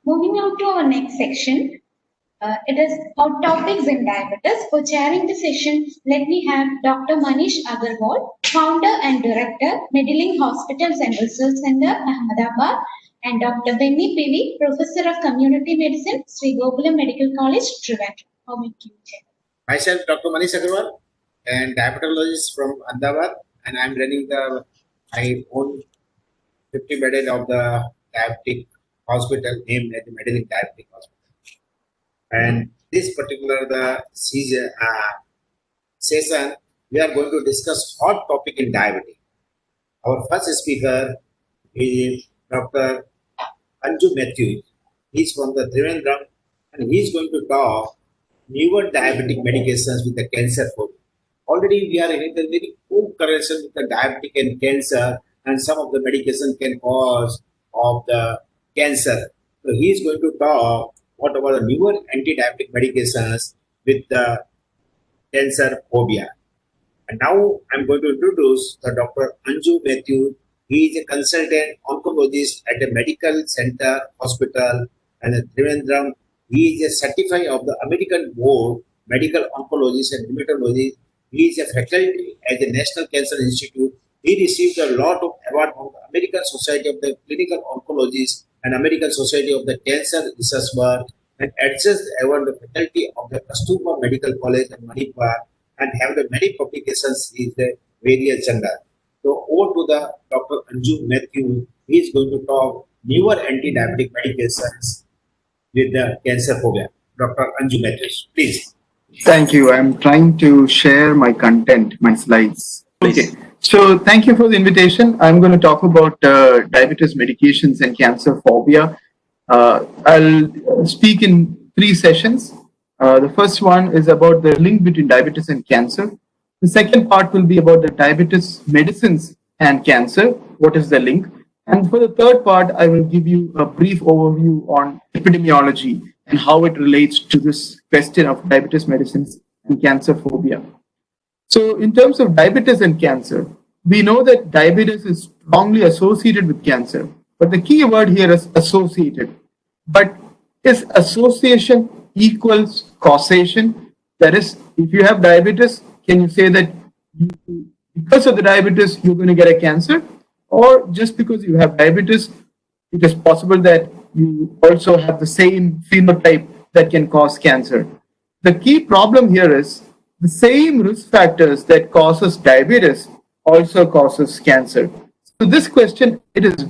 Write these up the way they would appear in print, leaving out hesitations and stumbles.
Moving on to our next section, it is about topics in diabetes. For chairing the session, let me have Dr. Manish Agarwal, founder and director, Medilink Hospitals and Research Center, Ahmedabad, and Dr. Benny Pivi, professor of community medicine, Sri Gokulam Medical College, Trivandrum. How may you chair? Myself, Dr. Manish Agarwal, and diabetologist from Ahmedabad, and I'm running my own 50-bedded of the diabetic hospital named as the Medilink Diabetic Hospital. And this particular session, we are going to discuss hot topic in diabetes. Our first speaker is Dr. Aju Mathew. He's from the Trivandrum, and he's going to talk newer diabetic medications with the cancer phobia. Already we are in a very poor correlation with the diabetic and cancer, and some of the medication can cause of the cancer. So he is going to talk what about the newer anti-diabetic medications with the cancer phobia. And now I'm going to introduce the Dr. Aju Mathew. He is a consultant oncologist at a medical center hospital and a Trivandrum. He is a certified of the American Board Medical Oncologist and Rheumatologist. He is a faculty at the National Cancer Institute. He received a lot of awards from the American Society of the Clinical Oncologists and American Society of the Cancer Research Work, and adjust award the faculty of the Kasturba Medical College in Manipur, and have the many publications in the various journals. So over to the Dr. Aju Mathew. He is going to talk newer anti-diabetic medications with the cancer phobia. Dr. Aju Mathew, please. Thank you. I'm trying to share my content, my slides. Please. Okay. So thank you for the invitation. I'm going to talk about diabetes medications and cancer phobia. I'll speak in 3 sessions. The first one is about the link between diabetes and cancer. The second part will be about the diabetes medicines and cancer. What is the link? And for the third part, I will give you a brief overview on epidemiology and how it relates to this question of diabetes medicines and cancer phobia. So in terms of diabetes and cancer, we know that diabetes is strongly associated with cancer, but the key word here is associated. But is association equals causation? That is, if you have diabetes, can you say that because of the diabetes, you're going to get a cancer? Or just because you have diabetes, it is possible that you also have the same phenotype that can cause cancer. The key problem here is the same risk factors that causes diabetes also causes cancer. So this question, it is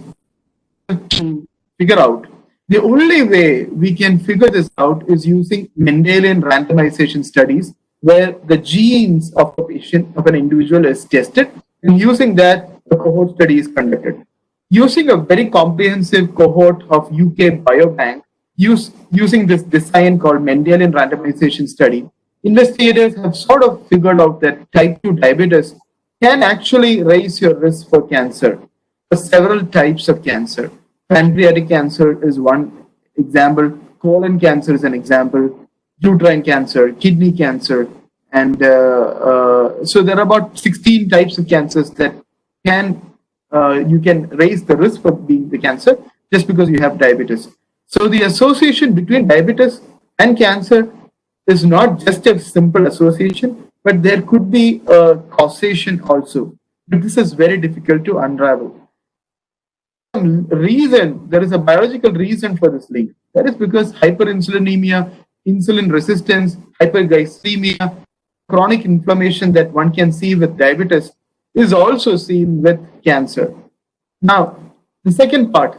to figure out. The only way we can figure this out is using Mendelian randomization studies, where the genes of a patient, of an individual is tested, and using that, the cohort study is conducted. Using a very comprehensive cohort of UK Biobank, using this design called Mendelian randomization study, investigators have sort of figured out that type 2 diabetes can actually raise your risk for cancer, for several types of cancer. Pancreatic cancer is one example, colon cancer is an example, uterine cancer, kidney cancer, and so there are about 16 types of cancers that you can raise the risk for being the cancer just because you have diabetes. So the association between diabetes and cancer is not just a simple association, but there could be a causation also. But this is very difficult to unravel. There is a biological reason for this link. That is because hyperinsulinemia, insulin resistance, hyperglycemia, chronic inflammation that one can see with diabetes is also seen with cancer. Now, the second part,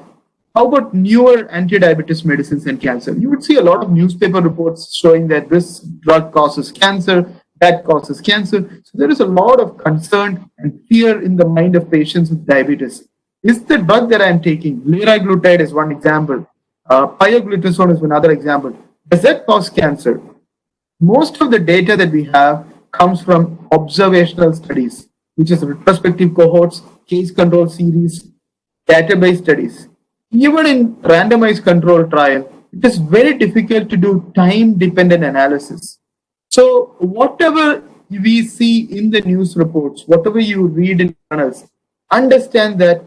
how about newer anti-diabetes medicines and cancer? You would see a lot of newspaper reports showing that this drug causes cancer, that causes cancer. So there is a lot of concern and fear in the mind of patients with diabetes. Is the drug that I am taking, liraglutide is one example, pioglitazone is another example, does that cause cancer? Most of the data that we have comes from observational studies, which is retrospective cohorts, case control series, database studies. Even in randomized control trial, it is very difficult to do time-dependent analysis. So whatever we see in the news reports, whatever you read in journals, understand that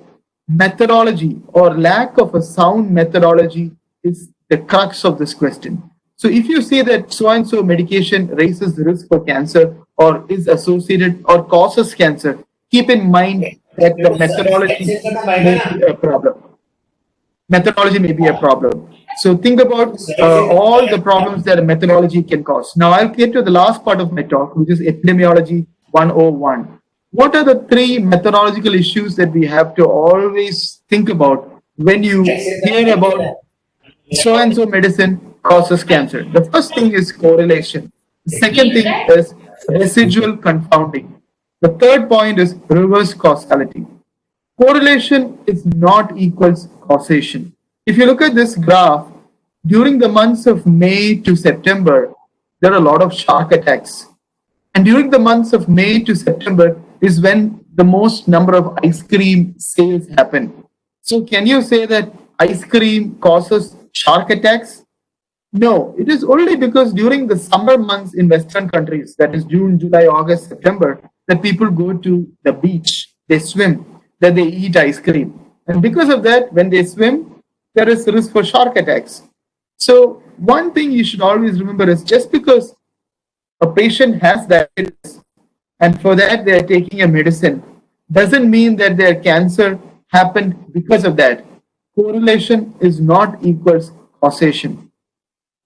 methodology or lack of a sound methodology is the crux of this question. So if you say that so-and-so medication raises the risk for cancer or is associated or causes cancer, keep in mind that the methodology may be a problem. Methodology may be a problem. So think about all the problems that a methodology can cause. Now I'll get to the last part of my talk, which is epidemiology 101. What are the three methodological issues that we have to always think about when you hear about so-and-so medicine causes cancer? The first thing is correlation. The second thing is residual confounding. The third point is reverse causality. Correlation is not equals causation. If you look at this graph, during the months of May to September, there are a lot of shark attacks. And during the months of May to September is when the most number of ice cream sales happen. So can you say that ice cream causes shark attacks? No, it is only because during the summer months in Western countries, that is June, July, August, September, that people go to the beach, they swim, that they eat ice cream. And because of that, when they swim, there is risk for shark attacks. So one thing you should always remember is just because a patient has diabetes and for that they are taking a medicine doesn't mean that their cancer happened because of that. Correlation is not equals causation.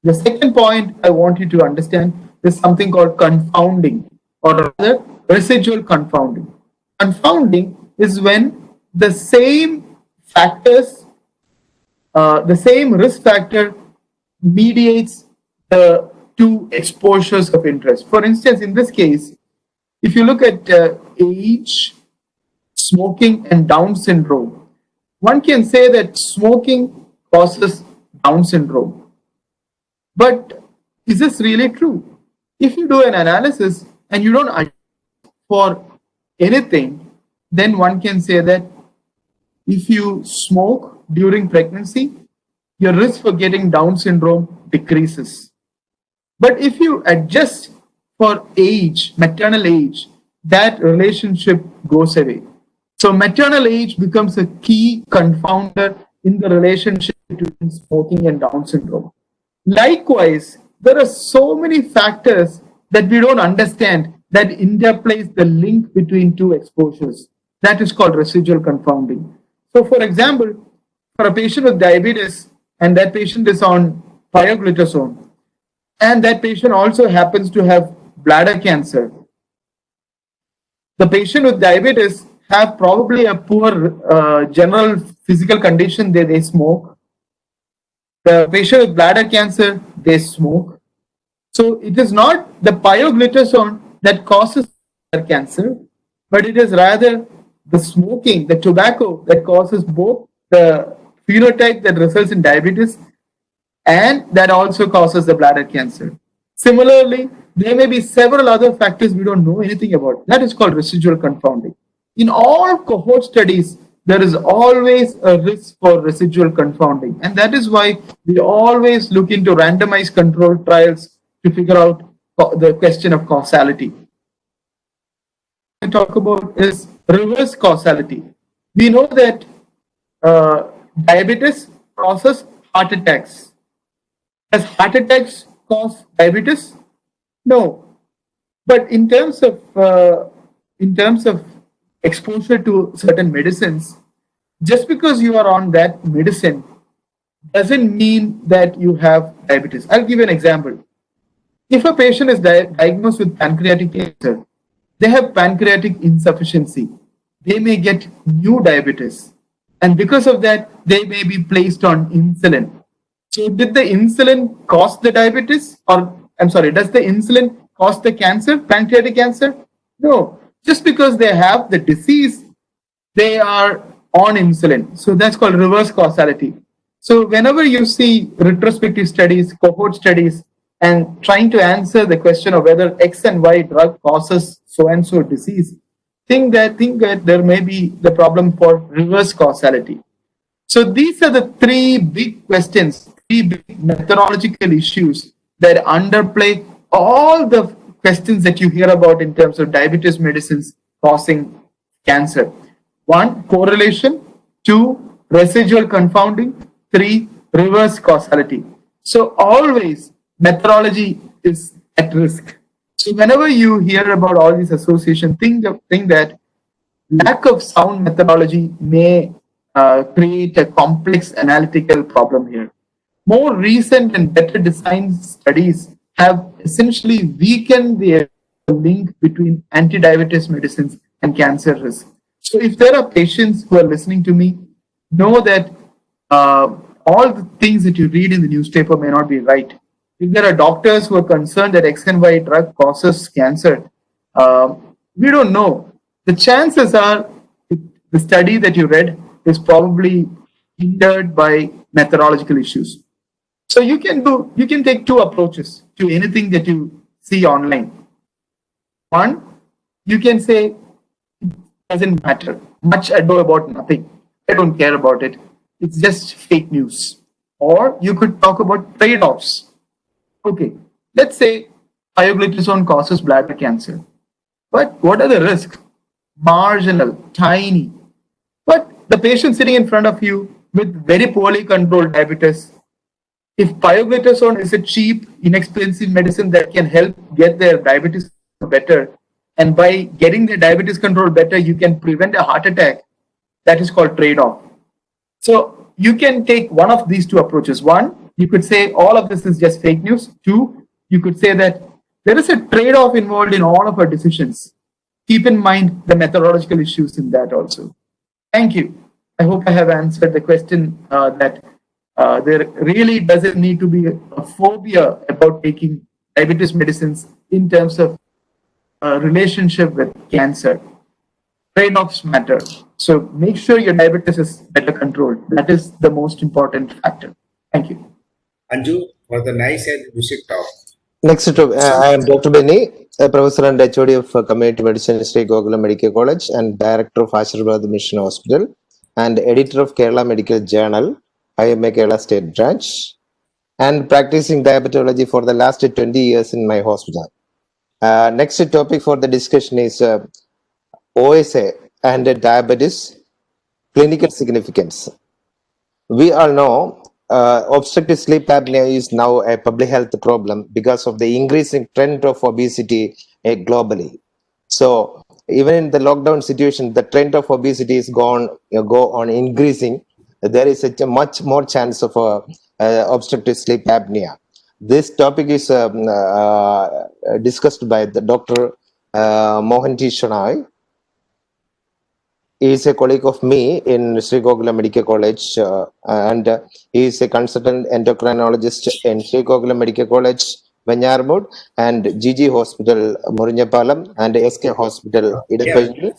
The second point I want you to understand is something called confounding, or rather residual confounding. Confounding is when the same factors, the same risk factor mediates the two exposures of interest. For instance, in this case, if you look at age, smoking, and Down syndrome, one can say that smoking causes Down syndrome. But is this really true? If you do an analysis and you don't adjust for anything, then one can say that if you smoke during pregnancy, your risk for getting Down syndrome decreases. But if you adjust for age, maternal age, that relationship goes away. So maternal age becomes a key confounder in the relationship between smoking and Down syndrome. Likewise, there are so many factors that we don't understand that interplays the link between two exposures. That is called residual confounding. So for example, for a patient with diabetes and that patient is on pioglitazone and that patient also happens to have bladder cancer, the patient with diabetes have probably a poor general physical condition. They smoke. The patient with bladder cancer, they smoke. So it is not the pioglitazone that causes cancer, but it is rather the smoking, the tobacco that causes both the phenotype that results in diabetes and that also causes the bladder cancer. Similarly, there may be several other factors we don't know anything about. That is called residual confounding. In all cohort studies, there is always a risk for residual confounding. And that is why we always look into randomized controlled trials to figure out the question of causality. What I talk about is reverse causality. We know that diabetes causes heart attacks. Does heart attacks cause diabetes? No. But in terms of exposure to certain medicines, just because you are on that medicine doesn't mean that you have diabetes. I'll give you an example. If a patient is diagnosed with pancreatic cancer, they have pancreatic insufficiency. They may get new diabetes. And because of that, they may be placed on insulin. So did the insulin cause the diabetes? Does the insulin cause the cancer, pancreatic cancer? No. Just because they have the disease, they are on insulin. So that's called reverse causality. So whenever you see retrospective studies, cohort studies, and trying to answer the question of whether X and Y drug causes so-and-so disease, think that there may be the problem for reverse causality. So these are the three big questions three big methodological issues that underplay all the questions that you hear about in terms of diabetes medicines causing cancer. One, correlation. Two, residual confounding. Three, reverse causality. So always methodology is at risk. So whenever you hear about all these associations, think that lack of sound methodology may create a complex analytical problem here. More recent and better designed studies have essentially weakened the link between anti-diabetes medicines and cancer risk. So if there are patients who are listening to me, know that all the things that you read in the newspaper may not be right. If there are doctors who are concerned that X and Y drug causes cancer, we don't know. The chances are the study that you read is probably hindered by methodological issues. So you can take two approaches to anything that you see online. One, you can say it doesn't matter. Much ado about nothing. I don't care about it. It's just fake news. Or you could talk about trade-offs. Okay, let's say pioglitazone causes bladder cancer. But what are the risks? Marginal, tiny. But the patient sitting in front of you with very poorly controlled diabetes, if pioglitazone is a cheap, inexpensive medicine that can help get their diabetes better, and by getting their diabetes control better, you can prevent a heart attack, that is called trade-off. So you can take one of these two approaches. One, you could say all of this is just fake news. Two, you could say that there is a trade-off involved in all of our decisions. Keep in mind the methodological issues in that also. Thank you. I hope I have answered the question that there really doesn't need to be a phobia about taking diabetes medicines in terms of relationship with cancer. Trade-offs matter. So make sure your diabetes is better controlled. That is the most important factor. Thank you. Anju, for the nice and music talk. Next, I am Dr. Benny, a professor and HOD of Community Medicine, Sri Gogula Medical College, and director of Ashirbad Mission Hospital, and editor of Kerala Medical Journal, IMA Kerala State Branch, and practicing diabetology for the last 20 years in my hospital. Next topic for the discussion is OSA and diabetes, clinical significance. We all know obstructive sleep apnea is now a public health problem because of the increasing trend of obesity globally. So even in the lockdown situation, the trend of obesity is go on increasing. There is a much more chance of obstructive sleep apnea. This topic is discussed by the Dr. Mohan Shenoy. He is a colleague of me in Sri Gogula Medical College, and he is a consultant endocrinologist in Sri Gogula Medical College, Vanyarmud, and GG Hospital, Murinyapalam, and SK Hospital, Idapazhi.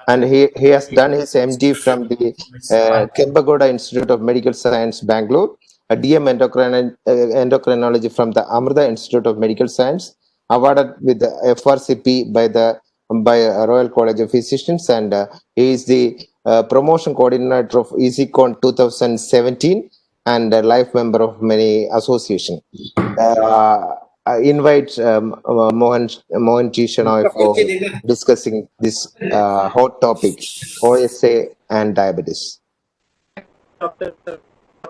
And he has done his MD from the Kembagoda Institute of Medical Science, Bangalore, a DM endocrinology from the Amrita Institute of Medical Science, awarded with the FRCP by Royal College of Physicians, and he is the promotion coordinator of EasyCon 2017 and a life member of many associations. I invite Mohan T. Shenoy for discussing this hot topic, OSA and diabetes. Doctor, for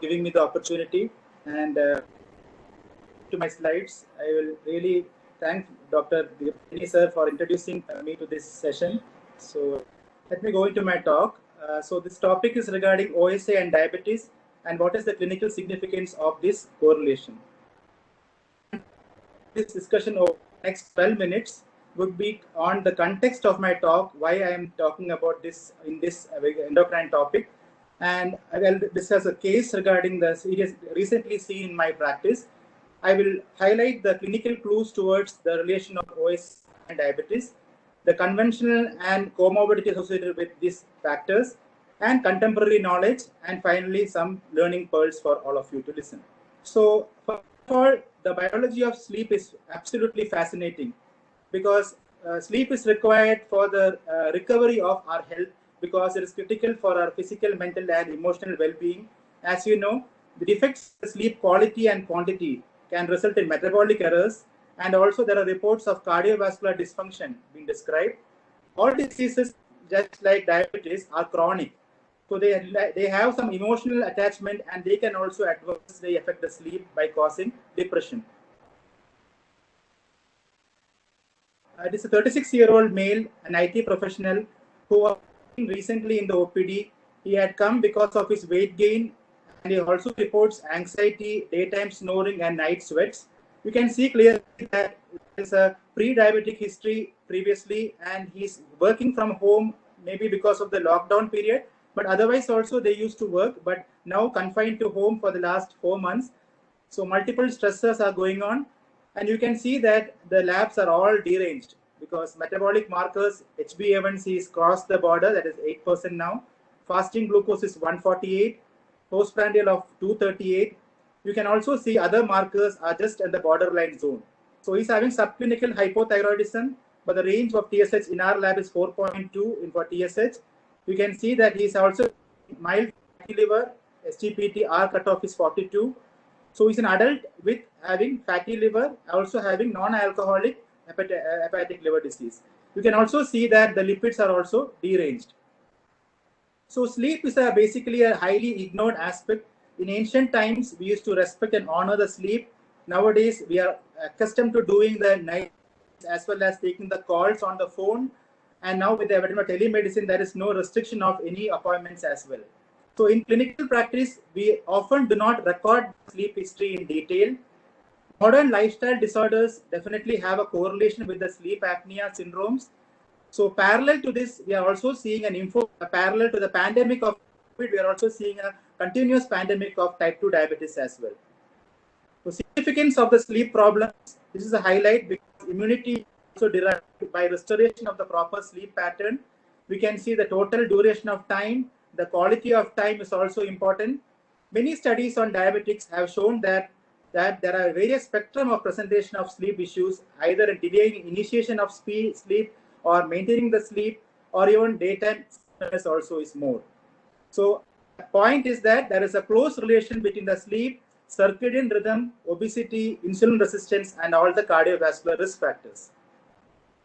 giving me the opportunity, and to my slides, I will really thank Dr. Benny sir for introducing me to this session. So let me go into my talk. So this topic is regarding OSA and diabetes, and what is the clinical significance of this correlation. This discussion over the next 12 minutes would be on the context of my talk, why I am talking about this in this endocrine topic, and I will discuss a case regarding the serious recently seen in my practice. I will highlight the clinical clues towards the relation of OS and diabetes, the conventional and comorbidity associated with these factors, and contemporary knowledge, and finally some learning pearls for all of you to listen. So first of all, the biology of sleep is absolutely fascinating, because sleep is required for the recovery of our health, because it is critical for our physical, mental, and emotional well-being. As you know, The defects in sleep quality and quantity can result in metabolic errors, and also there are reports of cardiovascular dysfunction being described. All diseases, just like diabetes, are chronic. So they have some emotional attachment, and they can also adversely affect the sleep by causing depression. It is a 36-year-old male, an IT professional, who was recently in the OPD. He had come because of his weight gain, and he also reports anxiety, daytime snoring, and night sweats. You can see clearly that there is a pre-diabetic history previously, and he's working from home, maybe because of the lockdown period, but otherwise also they used to work, but now confined to home for the last 4 months. So multiple stressors are going on, and you can see that the labs are all deranged because metabolic markers, HbA1c is crossed the border, that is 8% now. Fasting glucose is 148, postprandial of 238. You can also see other markers are just at the borderline zone. So he's having subclinical hypothyroidism, but the range of TSH in our lab is 4.2 in for TSH. You can see that he's also mild fatty liver, SGPT R cutoff is 42. So he's an adult with having fatty liver, also having non-alcoholic hepatic liver disease. You can also see that the lipids are also deranged. So sleep is basically a highly ignored aspect. In ancient times, we used to respect and honor the sleep. Nowadays, we are accustomed to doing the night as well as taking the calls on the phone. And now with the telemedicine, there is no restriction of any appointments as well. So in clinical practice, we often do not record sleep history in detail. Modern lifestyle disorders definitely have a correlation with the sleep apnea syndromes. So parallel to this, we are also seeing parallel to the pandemic of COVID, we are also seeing a continuous pandemic of type 2 diabetes as well. So significance of the sleep problems, this is a highlight because immunity is also derived by restoration of the proper sleep pattern. We can see the total duration of time, the quality of time is also important. Many studies on diabetics have shown that there are various spectrum of presentation of sleep issues, either in delaying initiation of sleep or maintaining the sleep, or even daytime sleepiness also is more. So the point is that there is a close relation between the sleep, circadian rhythm, obesity, insulin resistance, and all the cardiovascular risk factors.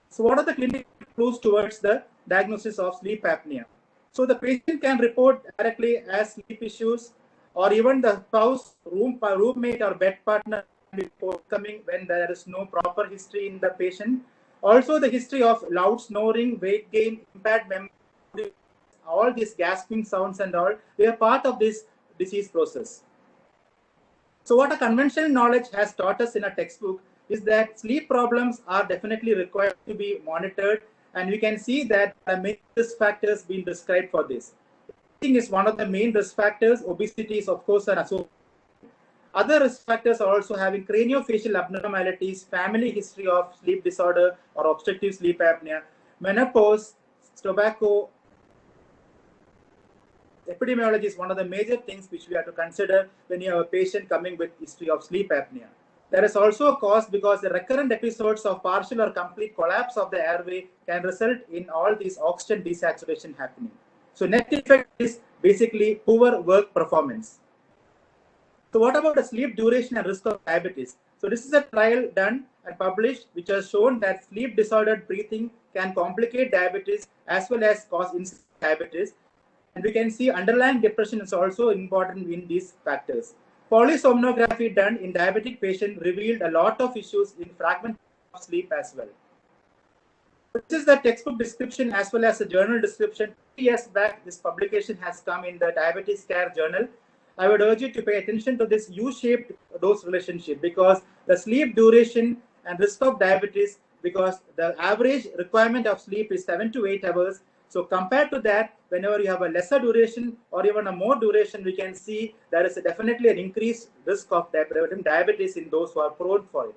So what are the clinical clues towards the diagnosis of sleep apnea? So the patient can report directly as sleep issues, or even the spouse, roommate, or bed partner can be forthcoming when there is no proper history in the patient. Also, the history of loud snoring, weight gain, impaired memory, all these gasping sounds and all, they are part of this disease process. So what a conventional knowledge has taught us in a textbook is that sleep problems are definitely required to be monitored, and we can see that there are many risk factors being described for this. Eating is one of the main risk factors. Obesity is of course an association. Other risk factors are also having craniofacial abnormalities, family history of sleep disorder or obstructive sleep apnea, menopause, tobacco. Epidemiology is one of the major things which we have to consider when you have a patient coming with history of sleep apnea. There is also a cause because the recurrent episodes of partial or complete collapse of the airway can result in all these oxygen desaturation happening. So net effect is basically poor work performance. So what about the sleep duration and risk of diabetes? So this is a trial done and published which has shown that sleep disordered breathing can complicate diabetes as well as cause diabetes. And we can see underlying depression is also important in these factors. Polysomnography done in diabetic patient revealed a lot of issues in fragment of sleep as well. This is the textbook description as well as the journal description. 3 years back, this publication has come in the Diabetes Care Journal. I would urge you to pay attention to this U-shaped dose relationship because the sleep duration and risk of diabetes, because the average requirement of sleep is 7 to 8 hours. So compared to that, whenever you have a lesser duration or even a more duration, we can see there is definitely an increased risk of diabetes in those who are prone for it.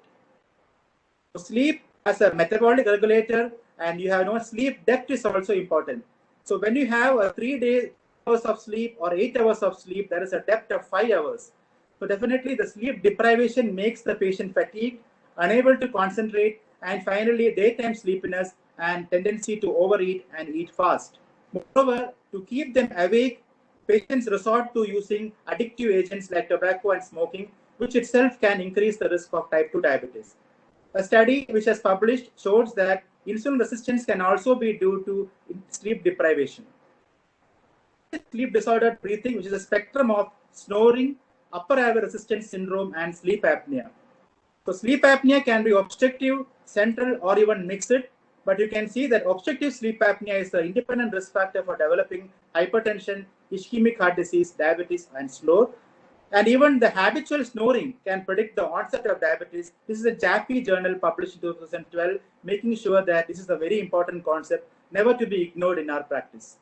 So sleep as a metabolic regulator, and you have sleep depth is also important. So when you have a 3 hours of sleep or 8 hours of sleep, there is a depth of 5 hours. So definitely the sleep deprivation makes the patient fatigued, unable to concentrate, and finally daytime sleepiness and tendency to overeat and eat fast. Moreover, to keep them awake, patients resort to using addictive agents like tobacco and smoking, which itself can increase the risk of type 2 diabetes. A study which has published shows that insulin resistance can also be due to sleep deprivation. Sleep disordered breathing, which is a spectrum of snoring, upper airway resistance syndrome, and sleep apnea. So sleep apnea can be obstructive, central, or even mixed, but you can see that obstructive sleep apnea is the independent risk factor for developing hypertension, ischemic heart disease, diabetes, and slow. And even the habitual snoring can predict the onset of diabetes. This is a JAPI journal published in 2012, making sure that this is a very important concept, never to be ignored in our practice.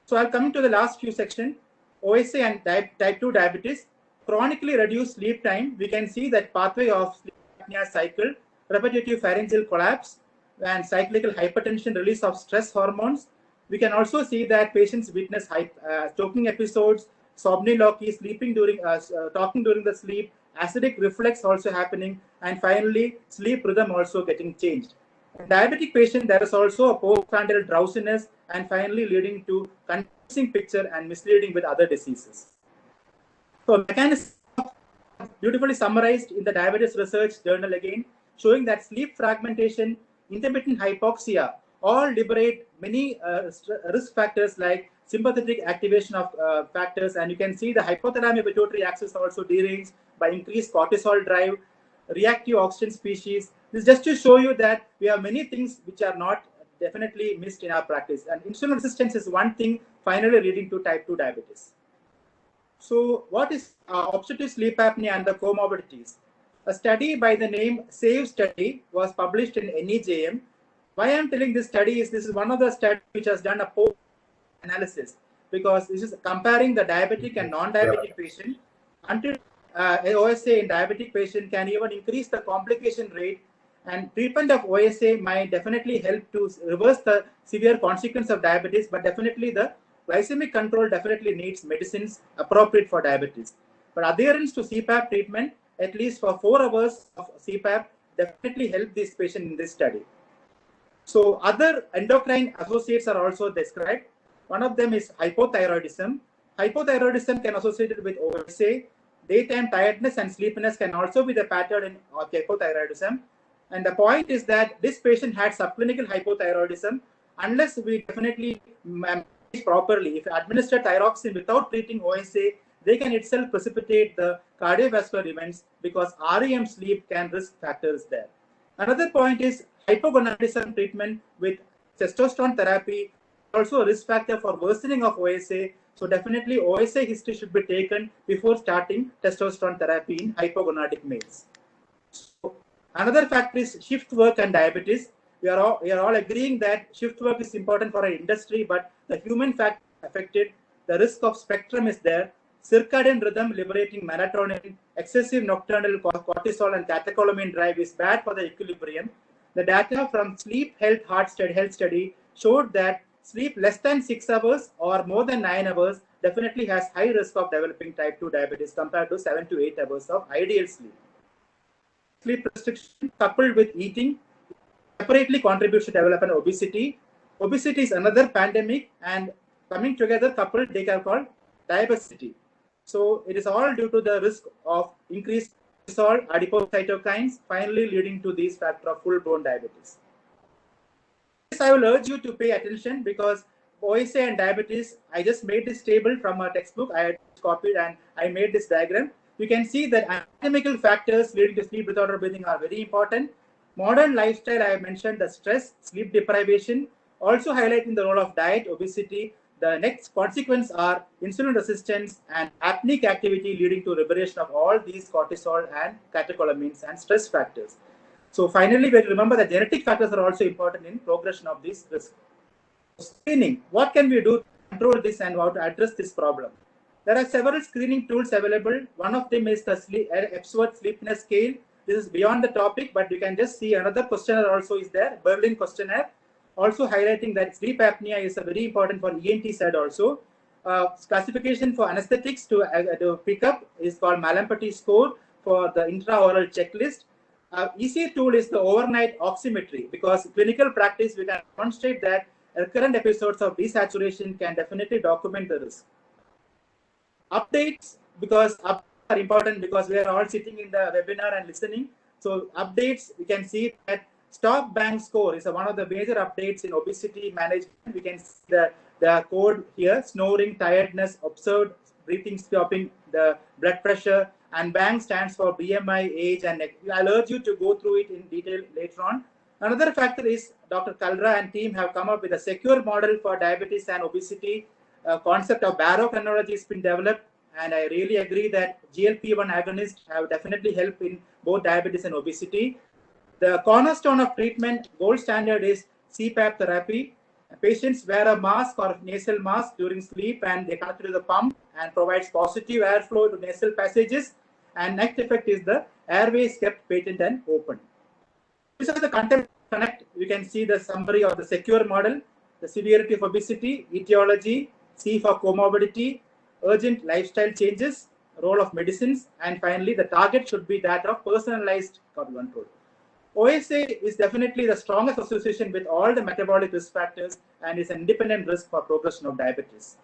So I'll come to the last few sections, OSA and type 2 diabetes. Chronically reduced sleep time, we can see that pathway of sleep apnea cycle, repetitive pharyngeal collapse, and cyclical hypertension, release of stress hormones. We can also see that patients witness choking episodes, somniloquy, sleeping during talking during the sleep, acidic reflux also happening, and finally sleep rhythm also getting changed. In diabetic patient, there is also a postprandial drowsiness, and finally leading to confusing picture and misleading with other diseases. So mechanism beautifully summarized in the Diabetes Research Journal again, showing that sleep fragmentation, intermittent hypoxia, all liberate many risk factors like sympathetic activation of factors, and you can see the hypothalamic pituitary axis also deranged by increased cortisol drive, reactive oxygen species. This is just to show you that we have many things which are not definitely missed in our practice, and insulin resistance is one thing finally leading to type 2 diabetes. So what is obstructive sleep apnea and the comorbidities? A study by the name SAVE study was published in NEJM. Why I'm telling this study is this is one of the studies which has done a post analysis, because this is comparing the diabetic and non-diabetic patient. Until OSA in diabetic patient can even increase the complication rate, and treatment of OSA might definitely help to reverse the severe consequence of diabetes, but definitely the glycemic control definitely needs medicines appropriate for diabetes. But adherence to CPAP treatment, at least for 4 hours of CPAP, definitely help this patient in this study. So other endocrine associates are also described. One of them is hypothyroidism. Hypothyroidism can associate with OSA. Daytime tiredness and sleepiness can also be the pattern of hypothyroidism. And the point is that this patient had subclinical hypothyroidism. Unless we definitely manage properly, if administer thyroxine without treating OSA, they can itself precipitate the cardiovascular events, because REM sleep can risk factors there. Another point is hypogonadism treatment with testosterone therapy, also a risk factor for worsening of OSA. So definitely OSA history should be taken before starting testosterone therapy in hypogonadic males. So another factor is shift work and diabetes. We are all agreeing that shift work is important for our industry, but the human factor affected. The risk of spectrum is there. Circadian rhythm liberating melatonin, excessive nocturnal cortisol and catecholamine drive is bad for the equilibrium. The data from Sleep Health Heart Study showed that sleep less than 6 hours or more than 9 hours definitely has high risk of developing type 2 diabetes compared to 7 to 8 hours of ideal sleep. Sleep restriction coupled with eating separately contributes to development obesity. Obesity is another pandemic, and coming together coupled, they are called diabesity. So it is all due to the risk of increased cortisol, adipocytokines, finally leading to these factors of full-blown diabetes. This I will urge you to pay attention, because OSA and diabetes, I just made this table from a textbook. I had copied and I made this diagram. You can see that anatomical factors leading to sleep disorder breathing are very important. Modern lifestyle, I have mentioned the stress, sleep deprivation, also highlighting the role of diet, obesity. The next consequence are insulin resistance and apneic activity leading to liberation of all these cortisol and catecholamines and stress factors. So finally, we remember that genetic factors are also important in progression of this risk. Screening, what can we do to control this and how to address this problem? There are several screening tools available. One of them is the Epworth Sleepiness Scale. This is beyond the topic, but you can just see another questionnaire also is there, Berlin questionnaire, also highlighting that sleep apnea is a very important for ENT side also. Classification for anesthetics to pick up is called Malampati score for the intraoral checklist. Easy tool is the overnight oximetry, because clinical practice we can demonstrate that recurrent episodes of desaturation can definitely document the risk. Updates, because updates are important because we are all sitting in the webinar and listening. So updates, we can see that stop bank score is one of the major updates in obesity management. We can see the code here: snoring, tiredness, observed breathing stopping, the blood pressure, and bank stands for BMI, age, and I'll urge you to go through it in detail later on. Another factor is Dr. Kalra and team have come up with a secure model for diabetes and obesity. A concept of barochronology has been developed, and I really agree that GLP-1 agonists have definitely helped in both diabetes and obesity. The cornerstone of treatment, gold standard, is CPAP therapy. Patients wear a mask or nasal mask during sleep, and they connect to the pump and provides positive airflow to nasal passages. And next effect is the airways kept patent and open. This is the content connect. You can see the summary of the secure model, the severity of obesity, etiology, C for comorbidity, urgent lifestyle changes, role of medicines, and finally the target should be that of personalized control. OSA is definitely the strongest association with all the metabolic risk factors and is an independent risk for progression of diabetes.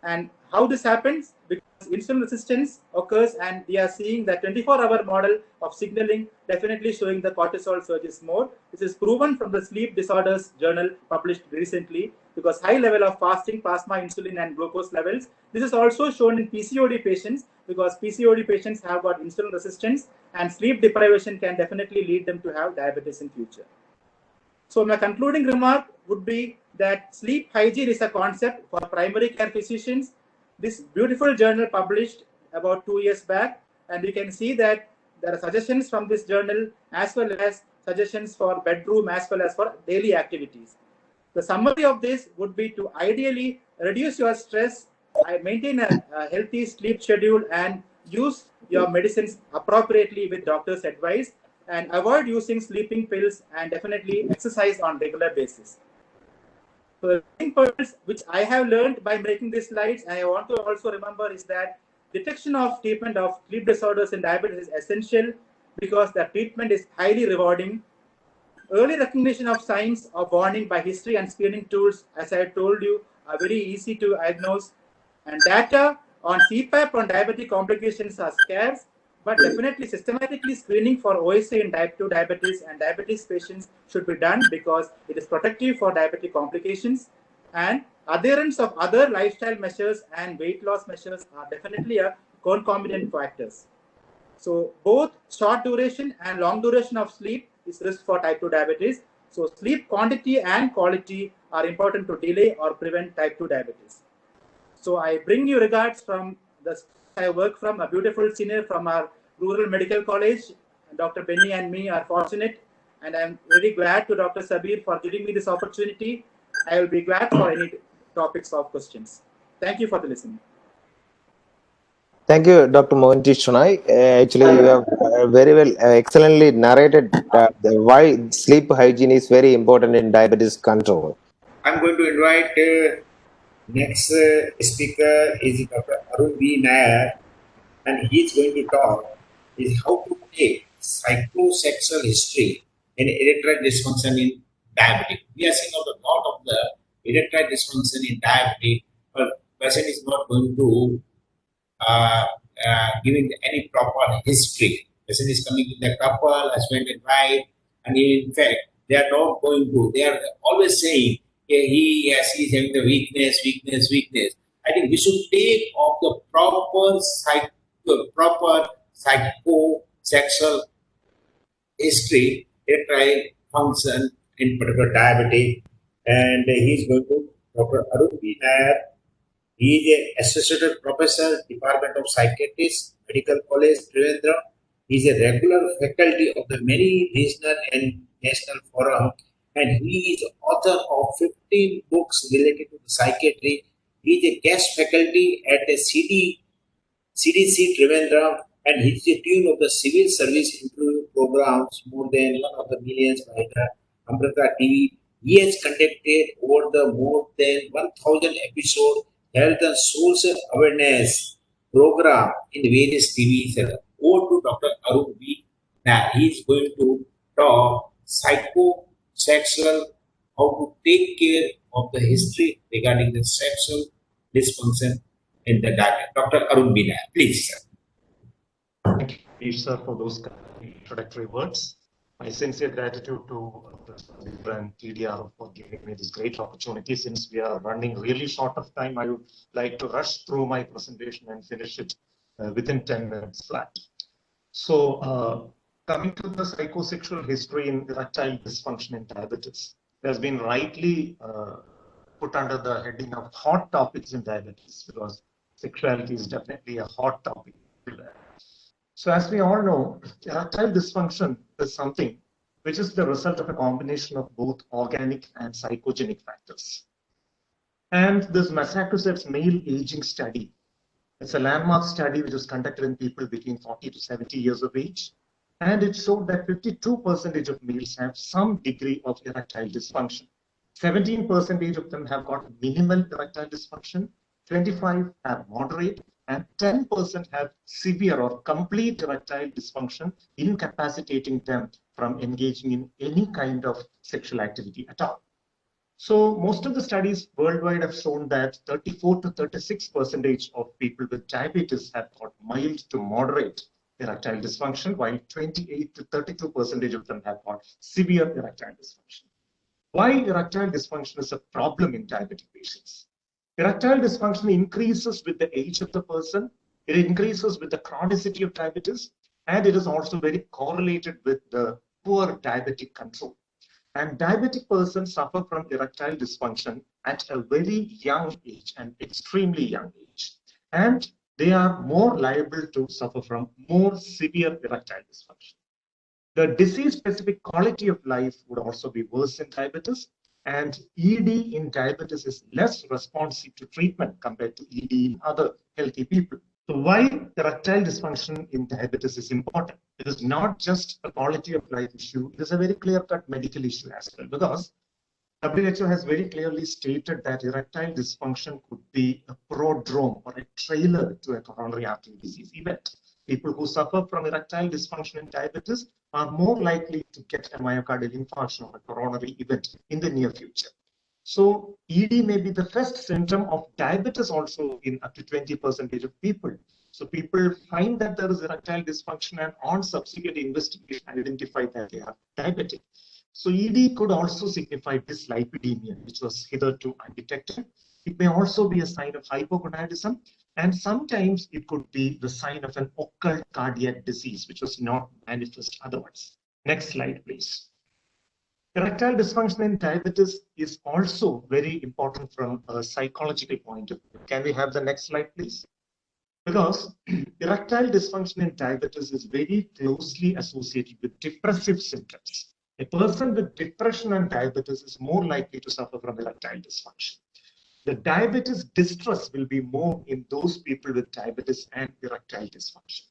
And how this happens? Because insulin resistance occurs, and we are seeing the 24-hour model of signaling definitely showing the cortisol surges more. This is proven from the Sleep Disorders Journal published recently, because high level of fasting plasma insulin and glucose levels. This is also shown in PCOD patients, because PCOD patients have got insulin resistance, and sleep deprivation can definitely lead them to have diabetes in future. So my concluding remark would be that sleep hygiene is a concept for primary care physicians. This beautiful journal published about 2 years back, and you can see that there are suggestions from this journal as well as suggestions for bedroom as well as for daily activities. The summary of this would be to ideally reduce your stress, maintain a healthy sleep schedule, and use your medicines appropriately with doctor's advice, and avoid using sleeping pills, and definitely exercise on regular basis. So the main points which I have learned by making these slides, and I want to also remember, is that detection of treatment of sleep disorders in diabetes is essential because the treatment is highly rewarding. Early recognition of signs of warning by history and screening tools, as I told you, are very easy to diagnose. And data on CPAP on diabetic complications are scarce, but definitely systematically screening for OSA in type 2 diabetes and diabetes patients should be done because it is protective for diabetic complications. And adherence of other lifestyle measures and weight loss measures are definitely a concomitant factors. So both short duration and long duration of sleep is risk for type 2 diabetes. So sleep quantity and quality are important to delay or prevent type 2 diabetes. So I bring you regards from the I work from, a beautiful senior from our rural medical college. Dr. Benny and me are fortunate, and I'm very glad to Dr. Sabir for giving me this opportunity. I will be glad for any topics of questions. Thank you for the listening. Thank you, Dr. Mohan Shenoy. Actually, you have very well, excellently narrated why sleep hygiene is very important in diabetes control. I'm going to invite next speaker is Dr. Arun B. Nair, and he's going to talk is how to take psychosexual history in erectile dysfunction in diabetic. We are seeing a lot of the erectile dysfunction in diabetic, but person is not going to giving any proper history. Person is coming with a couple, husband and wife, and in fact, they are not going to. They are always saying, he is having the weakness. I think we should take of the proper psychosexual history, erectile function, in particular diabetic, and he is going to Dr. Arun B. Nair. He is an associate professor, Department of Psychiatry, Medical College, Trivandrum. He is a regular faculty of the many regional and national forum, and he is author of 15 books related to psychiatry. He is a guest faculty at the CDC Trivandrum, and he is the tune of the civil service interview programs, more than 1 of the millions by the Amrita TV. He has conducted over the more than 1,000 episodes health and social awareness program in various TV channels. Over to Dr. Arun B. Now he is going to talk psychosexual, how to take care of the history regarding the sexual dysfunction in the diabetes. Dr. Arun Bina, please. Thank you, sir, for those introductory words. My sincere gratitude to Professor and TDR for giving me this great opportunity. Since we are running really short of time, I would like to rush through my presentation and finish it within 10 minutes flat. So, coming to the psychosexual history in erectile dysfunction in diabetes, it has been rightly put under the heading of hot topics in diabetes, because sexuality is definitely a hot topic. So as we all know, erectile dysfunction is something which is the result of a combination of both organic and psychogenic factors. And this Massachusetts male aging study, it's a landmark study which was conducted in people between 40 to 70 years of age. And it showed that 52% of males have some degree of erectile dysfunction. 17% of them have got minimal erectile dysfunction, 25 have moderate, and 10% have severe or complete erectile dysfunction, incapacitating them from engaging in any kind of sexual activity at all. So most of the studies worldwide have shown that 34 to 36% of people with diabetes have got mild to moderate erectile dysfunction, while 28 to 32% of them have got severe erectile dysfunction. Why erectile dysfunction is a problem in diabetic patients? Erectile dysfunction increases with the age of the person, it increases with the chronicity of diabetes, and it is also very correlated with the poor diabetic control. And diabetic persons suffer from erectile dysfunction at a very young age, an extremely young age. And they are more liable to suffer from more severe erectile dysfunction. The disease-specific quality of life would also be worse in diabetes, and ED in diabetes is less responsive to treatment compared to ED in other healthy people. So why erectile dysfunction in diabetes is important? It is not just a quality of life issue, it is a very clear-cut medical issue as well, because WHO has very clearly stated that erectile dysfunction could be a prodrome or a trailer to a coronary artery disease event. People who suffer from erectile dysfunction in diabetes are more likely to get a myocardial infarction or a coronary event in the near future. So ED may be the first symptom of diabetes also in up to 20% of people. So people find that there is erectile dysfunction and on subsequent investigation identify that they are diabetic. So ED could also signify dyslipidemia, which was hitherto undetected. It may also be a sign of hypogonadism, and sometimes it could be the sign of an occult cardiac disease, which was not manifest otherwise. Next slide, please. Erectile dysfunction in diabetes is also very important from a psychological point of view. Can we have the next slide, please? Because erectile dysfunction in diabetes is very closely associated with depressive symptoms. A person with depression and diabetes is more likely to suffer from erectile dysfunction. The diabetes distress will be more in those people with diabetes and erectile dysfunction.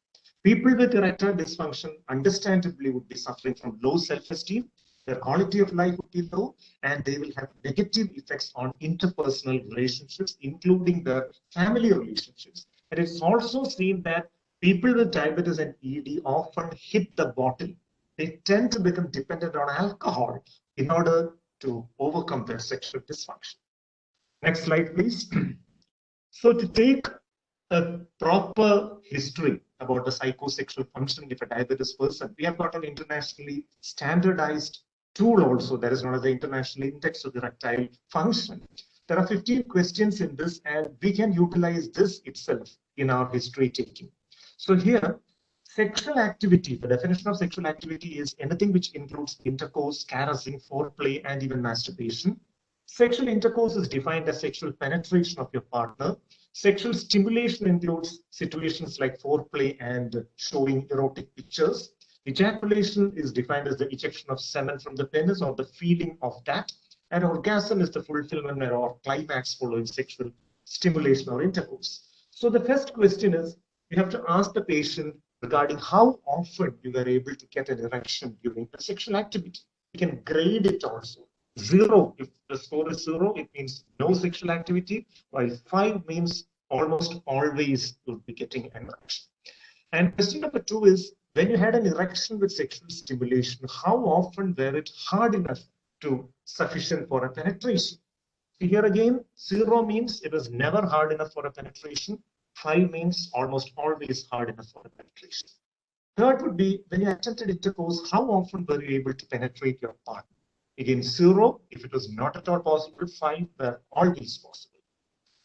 People with erectile dysfunction understandably would be suffering from low self-esteem, their quality of life would be low, and they will have negative effects on interpersonal relationships, including their family relationships. And it's also seen that people with diabetes and ED often hit the bottle. They tend to become dependent on alcohol in order to overcome their sexual dysfunction. Next slide, please. So to take a proper history about the psychosexual functioning of a diabetes person, we have got an internationally standardized tool also that is known as the International Index of Erectile Function. There are 15 questions in this, and we can utilize this itself in our history taking. So here, sexual activity, the definition of sexual activity is anything which includes intercourse, caressing, foreplay, and even masturbation. Sexual intercourse is defined as sexual penetration of your partner. Sexual stimulation includes situations like foreplay and showing erotic pictures. Ejaculation is defined as the ejection of semen from the penis or the feeling of that. And orgasm is the fulfillment or climax following sexual stimulation or intercourse. So the first question is, you have to ask the patient regarding how often you were able to get an erection during a sexual activity. You can grade it also. 0, if the score is 0, it means no sexual activity, while 5 means almost always you'll be getting an erection. And question number 2 is, when you had an erection with sexual stimulation, how often were it hard enough to sufficient for a penetration? So here again, 0 means it was never hard enough for a penetration. 5 means almost always hard enough for a penetration. Third would be, when you attempted intercourse, how often were you able to penetrate your partner? Again, 0, if it was not at all possible. 5 were always possible.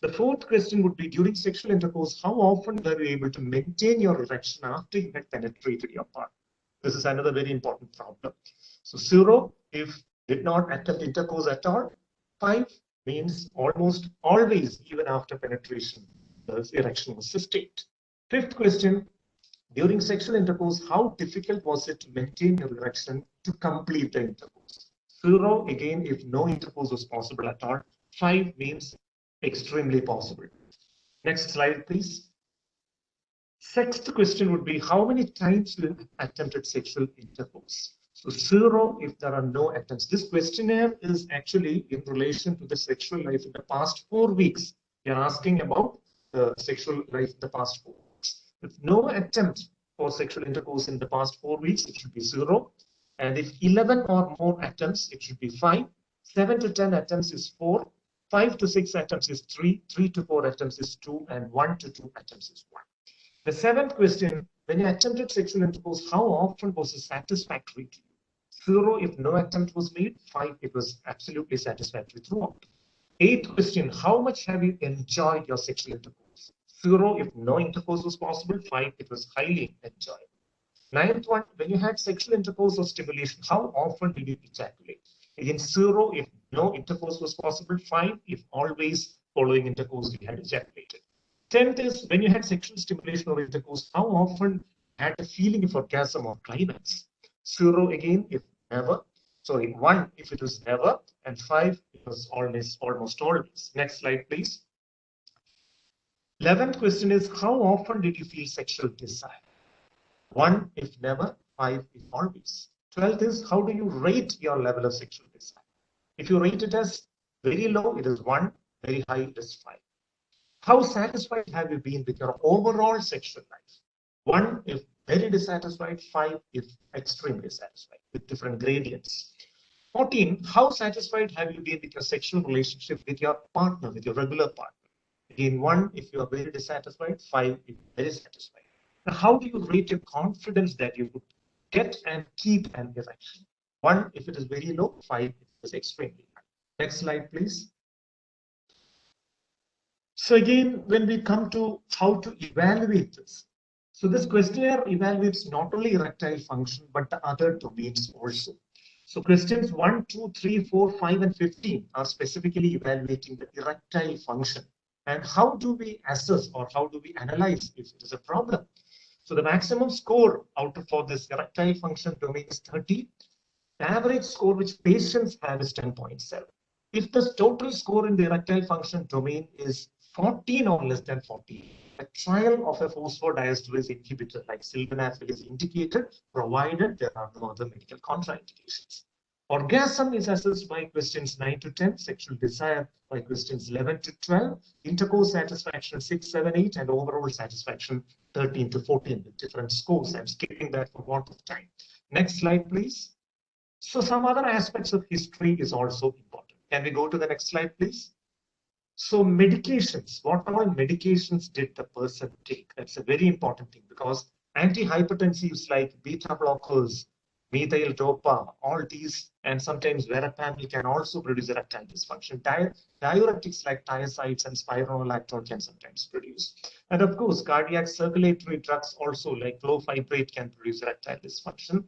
The fourth question would be, during sexual intercourse, how often were you able to maintain your erection after you had penetrated your partner? This is another very important problem. So 0, if did not attempt intercourse at all. 5 means almost always, even after penetration, the erection was sustained. Fifth question, during sexual intercourse, how difficult was it to maintain your erection to complete the intercourse? 0, again, if no intercourse was possible at all. 5 means extremely possible. Next slide, please. Sixth question would be, how many times you attempted sexual intercourse? So 0 if there are no attempts. This questionnaire is actually in relation to the sexual life in the past 4 weeks. You're asking about the sexual life in the past 4 weeks. If no attempt for sexual intercourse in the past 4 weeks, it should be 0. And if 11 or more attempts, it should be 5. 7 to 10 attempts is 4. 5 to 6 attempts is 3. 3 to 4 attempts is 2. And 1 to 2 attempts is 1. The seventh question, when you attempted sexual intercourse, how often was it satisfactory to you? 0 if no attempt was made. 5 it was absolutely satisfactory throughout. Eighth question, how much have you enjoyed your sexual intercourse? 0 if no intercourse was possible. 5 it was highly enjoyable. Ninth one, when you had sexual intercourse or stimulation, how often did you ejaculate? Again, 0 if no intercourse was possible. 5 if always following intercourse you had ejaculated. 10th is, when you had sexual stimulation or intercourse, how often had a feeling of orgasm or climax? 0 again if never. Sorry, 1 if it was never, and 5 it was almost always. Next slide, please. 11th question is, how often did you feel sexual desire? 1 if never, 5 if always. 12th is, how do you rate your level of sexual desire? If you rate it as very low, it is 1, very high, it is 5. How satisfied have you been with your overall sexual life? 1 if very dissatisfied, 5 if extremely satisfied, with different gradients. 14, how satisfied have you been with your sexual relationship with your partner, with your regular partner? Again, 1 if you are very dissatisfied, 5 if very satisfied. Now, how do you rate your confidence that you could get and keep an erection? 1 if it is very low, 5 if it is extremely high. Next slide, please. So again, when we come to how to evaluate this, so this questionnaire evaluates not only erectile function, but the other domains also. So questions 1, 2, 3, 4, 5, and 15 are specifically evaluating the erectile function. And how do we assess or how do we analyze if it is a problem? So the maximum score for this erectile function domain is 30. The average score which patients have is 10.7. If the total score in the erectile function domain is 14 or less than 14, a trial of a phosphodiesterase inhibitor like sildenafil is indicated, provided there are no other medical contraindications. Orgasm is assessed by questions 9 to 10, sexual desire by questions 11 to 12, intercourse satisfaction 6, 7, 8, and overall satisfaction 13 to 14 with different scores. I'm skipping that for want of time. Next slide, please. So some other aspects of history is also important. Can we go to the next slide, please? So medications, what all medications did the person take? That's a very important thing, because antihypertensives like beta blockers, methyl dopa, all these, and sometimes verapamil can also produce erectile dysfunction. Diuretics like thiazides and spironolactone can sometimes produce. And of course, cardiac circulatory drugs also like clofibrate can produce erectile dysfunction.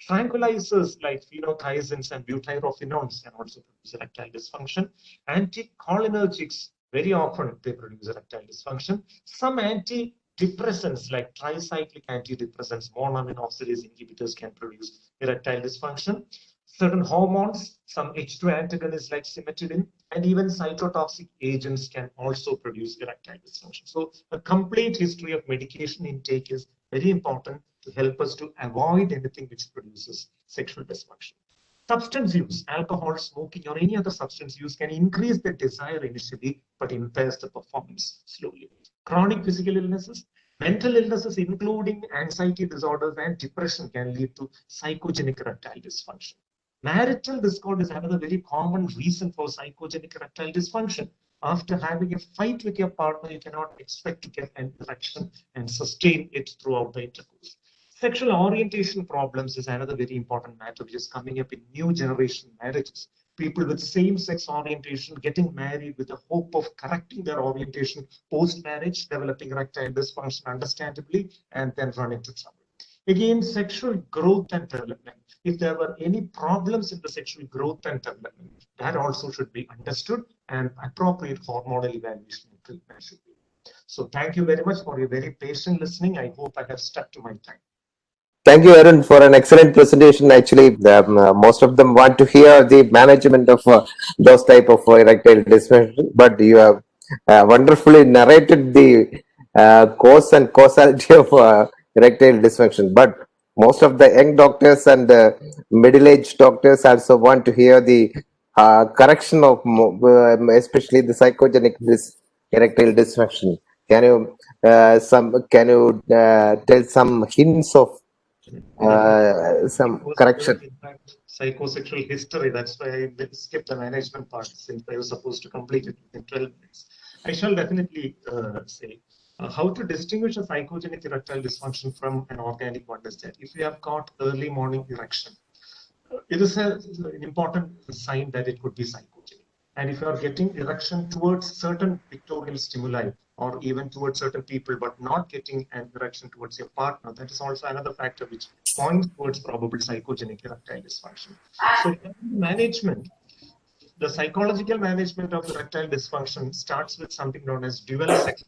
Tranquilizers like phenothiazines and butyrophenones can also produce erectile dysfunction. Anticholinergics, very often they produce erectile dysfunction. Some antidepressants like tricyclic antidepressants, monoamine oxidase inhibitors can produce erectile dysfunction. Certain hormones, some H2 antagonists like cimetidine, and even cytotoxic agents can also produce erectile dysfunction. So a complete history of medication intake is very important to help us to avoid anything which produces sexual dysfunction. Substance use, alcohol, smoking, or any other substance use can increase the desire initially, but impairs the performance slowly. Chronic physical illnesses, mental illnesses, including anxiety disorders and depression, can lead to psychogenic erectile dysfunction. Marital discord is another very common reason for psychogenic erectile dysfunction. After having a fight with your partner, you cannot expect to get an erection and sustain it throughout the intercourse. Sexual orientation problems is another very important matter which is coming up in new generation marriages. People with same-sex orientation getting married with the hope of correcting their orientation post-marriage, developing erectile dysfunction understandably, and then run into trouble. Again, sexual growth and development. If there were any problems in the sexual growth and development, that also should be understood and appropriate hormonal evaluation and treatment should be. So thank you very much for your very patient listening. I hope I have stuck to my time. Thank you, Arun, for an excellent presentation. Actually, most of them want to hear the management of those type of erectile dysfunction, but you have wonderfully narrated the cause and causality of erectile dysfunction. But most of the young doctors and middle-aged doctors also want to hear the correction of, especially the psychogenic erectile dysfunction. Can you tell some hints of some correction? In fact, psychosexual history. That's why I skipped the management part since I was supposed to complete it in 12 minutes. I shall definitely say how to distinguish a psychogenic erectile dysfunction from an organic one is that if you have got early morning erection, it is an important sign that it could be psychogenic. And if you are getting erection towards certain pictorial stimuli or even towards certain people, but not getting an erection towards your partner, that is also another factor which points towards probable psychogenic erectile dysfunction. So management, the psychological management of erectile dysfunction starts with something known as dual sex.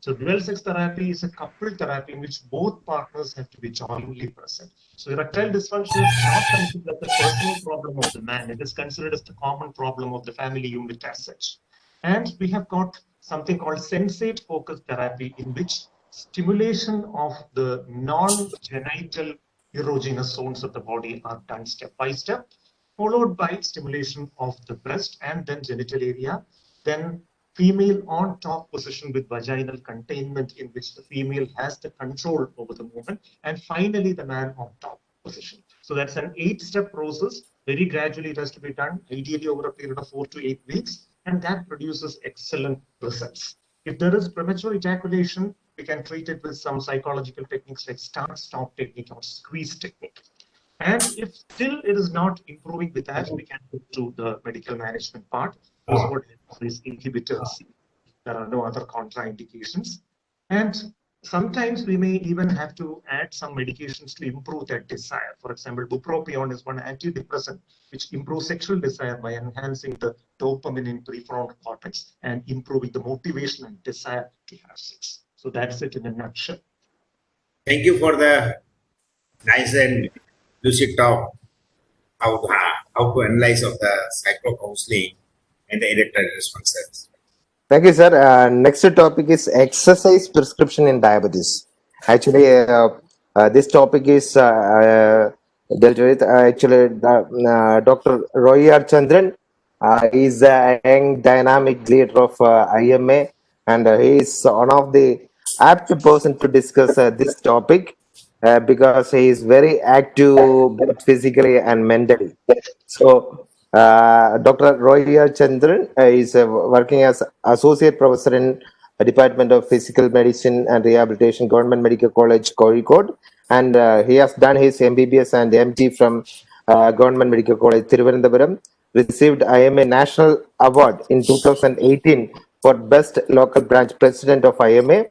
So dual sex therapy is a coupled therapy in which both partners have to be jointly present. So erectile dysfunction is not considered as a personal problem of the man. It is considered as the common problem of the family unit as such. And we have got something called sensate focused therapy in which stimulation of the non-genital erogenous zones of the body are done step by step, followed by stimulation of the breast and then genital area, then female on top position with vaginal containment in which the female has the control over the movement, and finally the man on top position. So that's an 8-step process. Very gradually it has to be done, ideally over a period of 4 to 8 weeks, and that produces excellent results. If there is premature ejaculation, we can treat it with some psychological techniques like start-stop technique or squeeze technique. And if still it is not improving with that, we can go to the medical management part. This is what these inhibitors. There are no other contraindications. And sometimes we may even have to add some medications to improve that desire. For example, bupropion is one antidepressant which improves sexual desire by enhancing the dopamine in prefrontal cortex and improving the motivation and desire to have sex. So that's it in a nutshell. Thank you for the nice and lucid talk how to analyze of the psycho-counseling and the erectile dysfunctions. Thank you, sir. Next topic is exercise prescription in diabetes. Actually, this topic is dealt with Dr. Roy R Chandran. Is a young dynamic leader of IMA, and he is one of the apt person to discuss this topic because he is very active both physically and mentally. So, Dr. Roy R Chandran is working as Associate Professor in the Department of Physical Medicine and Rehabilitation, Government Medical College, Calicut, and he has done his MBBS and MD from Government Medical College, Trivandrum, received IMA National Award in 2018 for Best Local Branch President of IMA,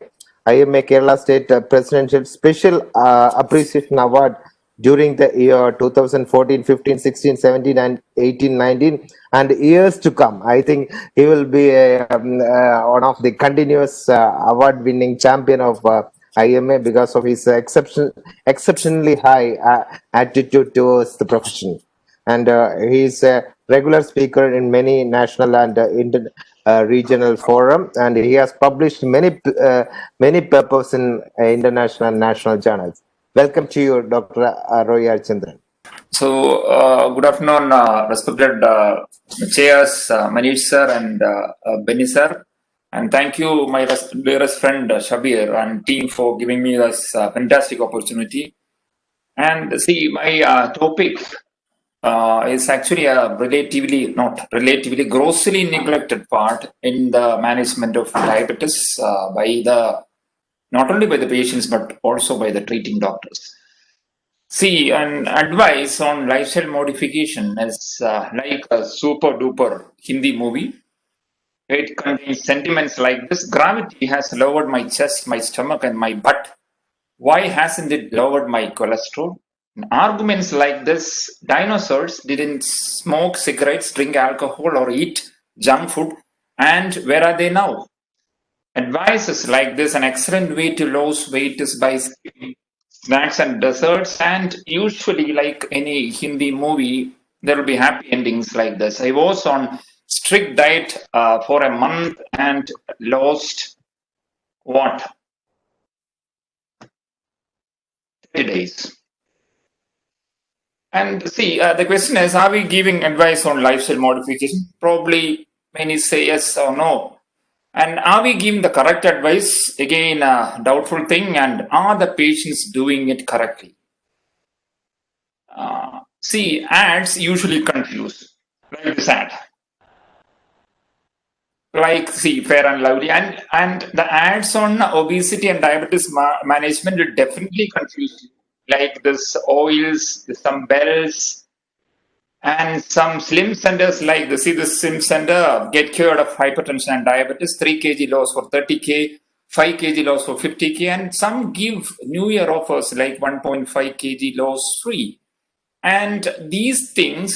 IMA Kerala State Presidential Special Appreciation Award during the year 2014, 15, 16, 17, and 18, 19, and years to come. I think he will be one of the continuous award-winning champion of IMA because of his exceptionally high attitude towards the profession. And he is a regular speaker in many national and regional forum, and he has published many papers in international and national journals. Welcome to you, Dr. Roy R Chandran. So, good afternoon, respected chairs, Manish sir and Benny sir. And thank you, my dearest friend Shabir and team for giving me this fantastic opportunity. And see, my topic is actually a grossly neglected part in the management of diabetes not only by the patients but also by the treating doctors. See, an advice on lifestyle modification is like a super duper Hindi movie. It contains sentiments like this: gravity has lowered my chest, my stomach, and my butt. Why hasn't it lowered my cholesterol? Arguments like this: dinosaurs didn't smoke cigarettes, drink alcohol, or eat junk food, and where are they now? Advices like this: an excellent way to lose weight is by skipping snacks and desserts, and usually, like any Hindi movie, there will be happy endings like this. I was on strict diet for a month and lost what? 30 days. And see, the question is, are we giving advice on lifestyle modification? Probably many say yes or no. And are we giving the correct advice? Again, a doubtful thing. And are the patients doing it correctly? See, ads usually confuse. Like this ad. Like, see, Fair and Lovely. And the ads on obesity and diabetes management will definitely confuse you. Like this oils, some bells, and some slim centers like this. See, this slim center, get cured of hypertension and diabetes, 3 kg loss for 30K, 5 kg loss for 50K, and some give New Year offers like 1.5 kg loss free. And these things,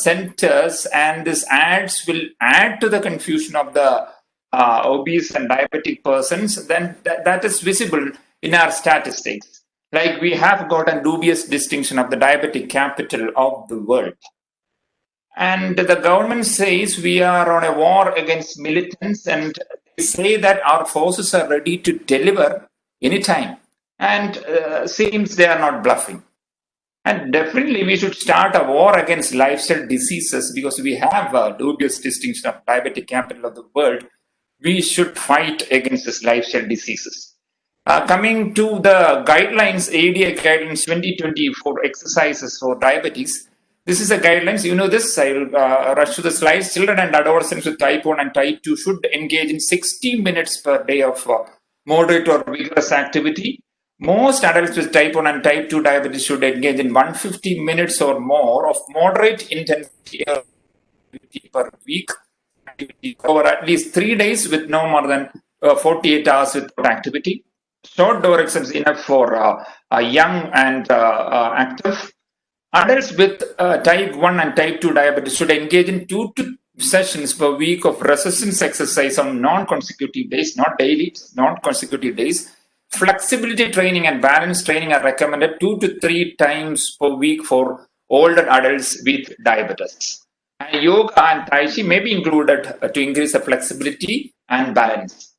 centers and these ads will add to the confusion of the obese and diabetic persons. Then that is visible in our statistics. Like we have got a dubious distinction of the diabetic capital of the world. And the government says we are on a war against militants, and they say that our forces are ready to deliver anytime. And seems they are not bluffing. And definitely we should start a war against lifestyle diseases because we have a dubious distinction of diabetic capital of the world. We should fight against these lifestyle diseases. Coming to the guidelines, ADA guidelines 2020 for exercises for diabetes. This is a guidelines, you know this, I will rush to the slides. Children and adolescents with type 1 and type 2 should engage in 60 minutes per day of moderate or vigorous activity. Most adults with type 1 and type 2 diabetes should engage in 150 minutes or more of moderate intensity per week over at least 3 days with no more than 48 hours without activity. Short duration is enough for young and active. Adults with type 1 and type 2 diabetes should engage in 2 to 3 sessions per week of resistance exercise on non-consecutive days, not daily, non-consecutive days. Flexibility training and balance training are recommended 2 to 3 times per week for older adults with diabetes. And yoga and tai chi may be included to increase the flexibility and balance.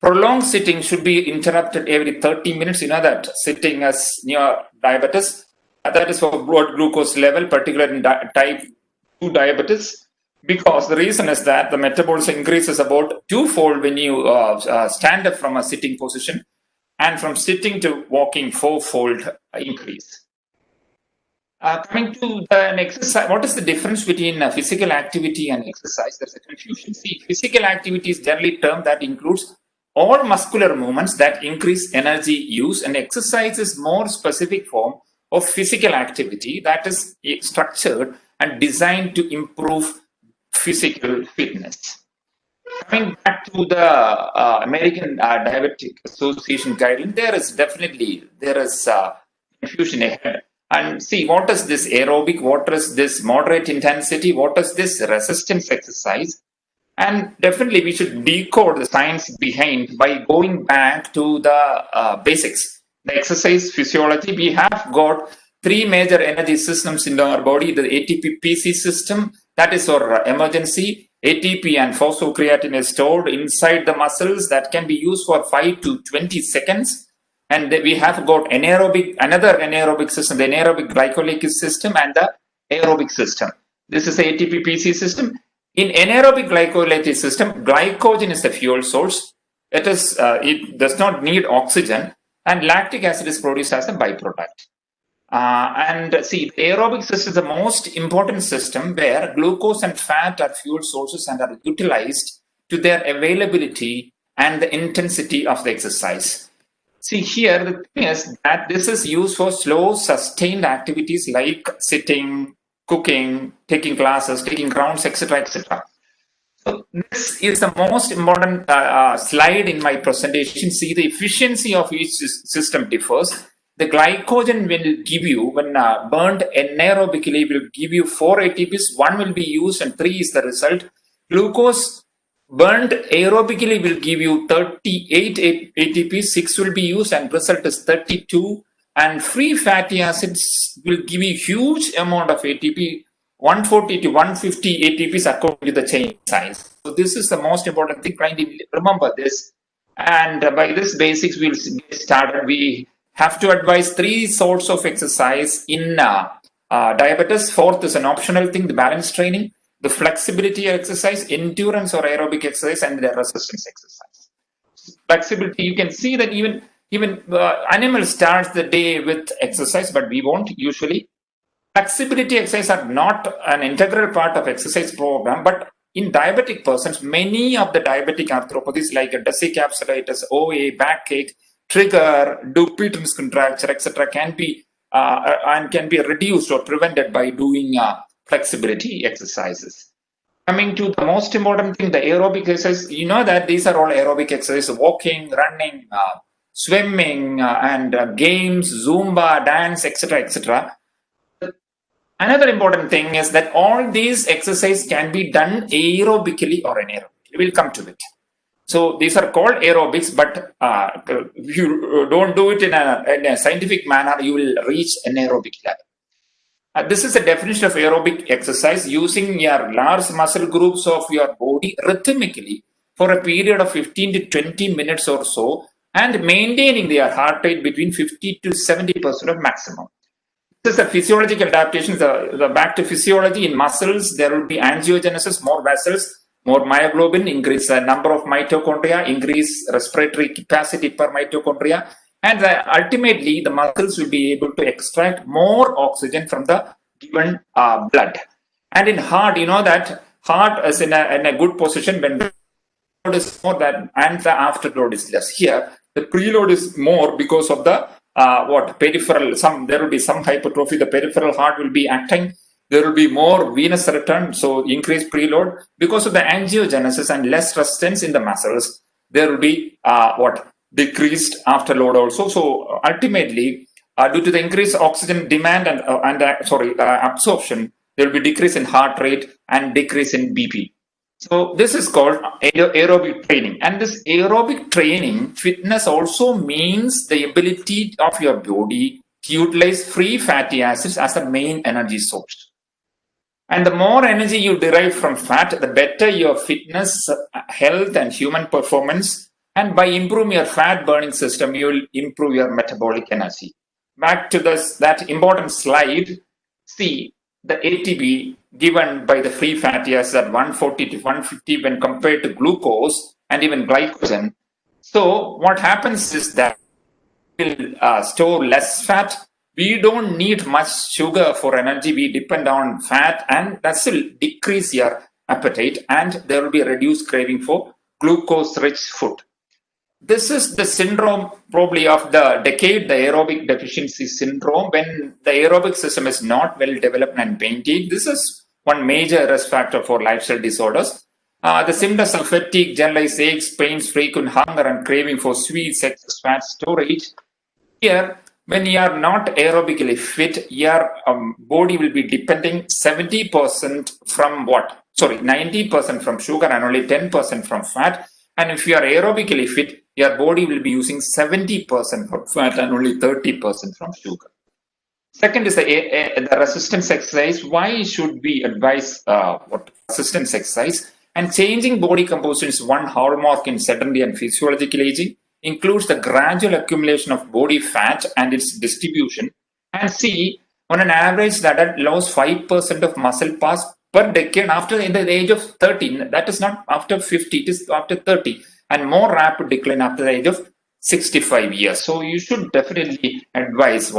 Prolonged sitting should be interrupted every 30 minutes. You know that sitting as near diabetes, that is for blood glucose level, particularly in type 2 diabetes, because the reason is that the metabolism increases about 2-fold when you stand up from a sitting position, and from sitting to walking 4-fold increase. Coming to an exercise, what is the difference between physical activity and exercise? There's a confusion. See, physical activity is generally term that includes all muscular movements that increase energy use, and exercise is more specific form of physical activity that is structured and designed to improve physical fitness. Coming back to the American Diabetic Association guideline, there is confusion ahead. And see, what is this aerobic? What is this moderate intensity? What is this resistance exercise? And definitely we should decode the science behind by going back to the basics. The exercise physiology, we have got 3 major energy systems in our body. The ATP-PC system, that is our emergency. ATP and phosphocreatine is stored inside the muscles that can be used for 5 to 20 seconds. And we have got another anaerobic system, the anaerobic glycolytic system and the aerobic system. This is the ATP-PC system. In anaerobic glycolytic system, glycogen is the fuel source. It does not need oxygen, and lactic acid is produced as a byproduct. And see, the aerobic system is the most important system where glucose and fat are fuel sources and are utilized to their availability and the intensity of the exercise. See here, the thing is that this is used for slow, sustained activities like sitting, cooking, taking classes, taking rounds, etc., etc. So this is the most important slide in my presentation. See, the efficiency of each system differs. The glycogen will give you, when burned anaerobically, will give you 4 ATPs. 1 will be used and 3 is the result. Glucose burned aerobically will give you 38 ATPs. 6 will be used and result is 32. And free fatty acids will give you huge amount of ATP, 140 to 150 ATPs according to the chain size. So this is the most important thing. Kindly remember this. And by this basics, we'll get started. We have to advise 3 sorts of exercise in diabetes. 4th is an optional thing, the balance training, the flexibility exercise, endurance or aerobic exercise, and the resistance exercise. Flexibility, you can see that even animal starts the day with exercise, but we won't usually. Flexibility exercise are not an integral part of exercise program, but in diabetic persons, many of the diabetic arthropathies like desicapsulitis, OA, backache, trigger, Dupuytren's contracture, etc., can be reduced or prevented by doing flexibility exercises. Coming to the most important thing, the aerobic exercise, you know that these are all aerobic exercises: walking, running, swimming, and games, Zumba, dance, etc., etc. Another important thing is that all these exercises can be done aerobically or anaerobically. We'll come to it. So these are called aerobics, but if you don't do it in a scientific manner, you will reach anaerobic level. This is a definition of aerobic exercise: using your large muscle groups of your body rhythmically for a period of 15 to 20 minutes or so, and maintaining their heart rate between 50 to 70% of maximum. This is a physiological adaptation. The back to physiology. In muscles, there will be angiogenesis, more vessels, more myoglobin, increase the number of mitochondria, increase respiratory capacity per mitochondria, and ultimately the muscles will be able to extract more oxygen from the given blood. And in heart, you know that heart is in a good position when the load is more than and the afterload is less. Here, the preload is more because of the peripheral, there will be some hypertrophy. The peripheral heart will be acting. There will be more venous return, so increased preload. Because of the angiogenesis and less resistance in the muscles, there will be decreased afterload also. So ultimately, due to the increased oxygen demand and absorption, there will be decrease in heart rate and decrease in BP. So this is called aerobic training. And this aerobic training fitness also means the ability of your body to utilize free fatty acids as a main energy source. And the more energy you derive from fat, the better your fitness, health, and human performance. And by improving your fat burning system, you will improve your metabolic energy. Back to that important slide. See, the ATP given by the free fatty acids at 140 to 150 when compared to glucose and even glycogen. So what happens is that we will store less fat. We don't need much sugar for energy. We depend on fat, and that will decrease your appetite, and there will be a reduced craving for glucose-rich food. This is the syndrome probably of the decade, the aerobic deficiency syndrome, when the aerobic system is not well developed and maintained. This is one major risk factor for lifestyle disorders. The symptoms of fatigue, generalized aches, pains, frequent hunger, and craving for sweets, excess fat storage. Here, when you are not aerobically fit, your body will be depending 70% from 90% from sugar and only 10% from fat. And if you are aerobically fit, your body will be using 70% from fat and only 30% from sugar. Second is the resistance exercise. Why should we advise resistance exercise? And changing body composition is one hallmark in sedentary and physiological aging. Includes the gradual accumulation of body fat and its distribution. And see, on an average, the adult lost 5% of muscle mass per decade in the age of 30. That is not after 50, it is after 30. And more rapid decline after the age of 65 years. So you should definitely advise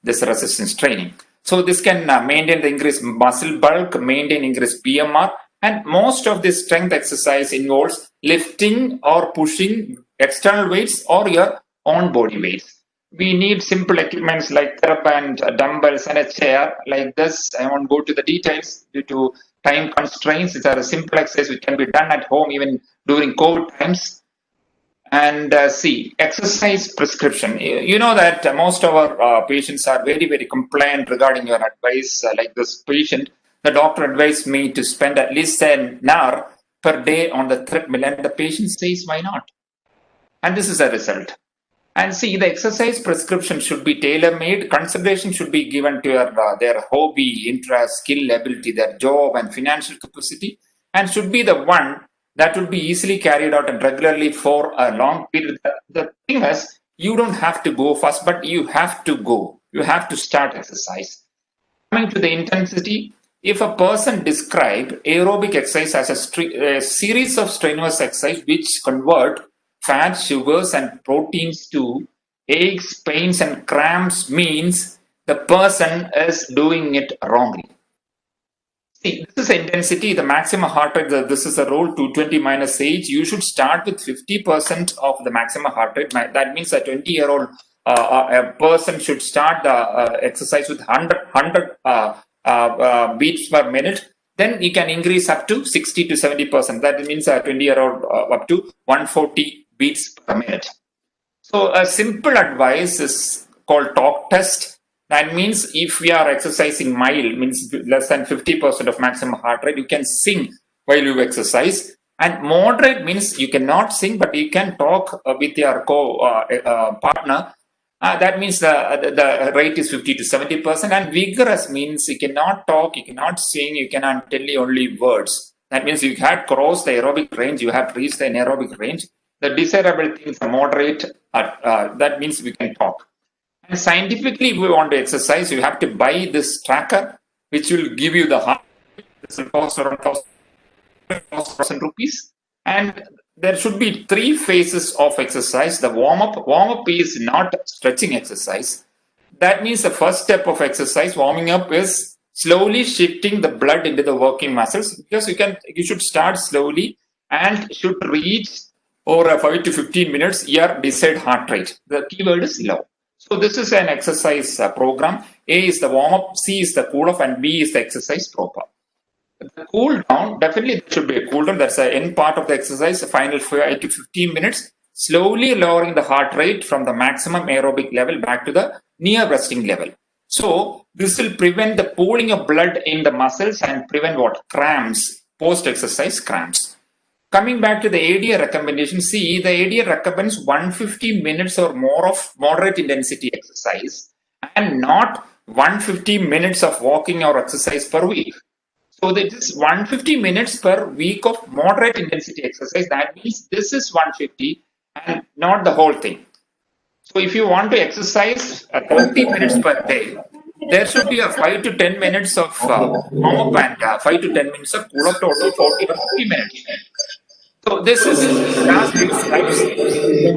this resistance training. So this can maintain the increased muscle bulk, maintain increased PMR, and most of this strength exercise involves lifting or pushing external weights or your own body weights. We need simple equipments like TheraBand, dumbbells, and a chair like this. I won't go to the details due to time constraints. It's a simple exercise which can be done at home even during COVID times. And see, exercise prescription. You know that most of our patients are very, very compliant regarding your advice. Like this patient, the doctor advised me to spend at least an hour per day on the treadmill, and the patient says, why not? And this is a result. And see, the exercise prescription should be tailor-made. Consideration should be given to their hobby, interest, skill, ability, their job, and financial capacity, and should be the one that will be easily carried out and regularly for a long period. The thing is, you don't have to go fast, but you have to go. You have to start exercise. Coming to the intensity, if a person described aerobic exercise as a series of strenuous exercise which convert fat, sugars, and proteins to aches, pains, and cramps, means the person is doing it wrongly. See, this is intensity, the maximum heart rate. This is a rule 220 minus age. You should start with 50% of the maximum heart rate. That means a 20-year-old a person should start the exercise with 100 beats per minute. Then you can increase up to 60 to 70%. That means a 20-year-old up to 140 beats per minute. So a simple advice is called talk test. That means if we are exercising mild, means less than 50% of maximum heart rate, you can sing while you exercise. And moderate means you cannot sing, but you can talk with your partner. That means the rate is 50 to 70%. And vigorous means you cannot talk, you cannot sing, you cannot tell only words. That means you have crossed the aerobic range, you have reached the anaerobic range. The desirable things are moderate. That means we can talk. And scientifically, if we want to exercise, you have to buy this tracker, which will give you the heart. This will cost around 1,000 rupees. And there should be 3 phases of exercise. The warm-up. Warm-up is not stretching exercise. That means the first step of exercise, warming up, is slowly shifting the blood into the working muscles. Because you should start slowly and should reach over 5 to 15 minutes your desired heart rate. The keyword is low. So this is an exercise program. A is the warm-up, C is the cool-off, and B is the exercise proper. The cool down, definitely there should be a cool down. That's the end part of the exercise, the final 5 to 15 minutes, slowly lowering the heart rate from the maximum aerobic level back to the near resting level. So this will prevent the pooling of blood in the muscles and prevent what? Cramps, post-exercise cramps. Coming back to the ADA recommendation, see, the ADA recommends 150 minutes or more of moderate intensity exercise and not 150 minutes of walking or exercise per week. So this is 150 minutes per week of moderate intensity exercise. That means this is 150 and not the whole thing. So if you want to exercise 30 minutes per day, there should be a 5 to 10 minutes of warm-up and 5 to 10 minutes of cool-off, total 40 to 50 minutes. So this is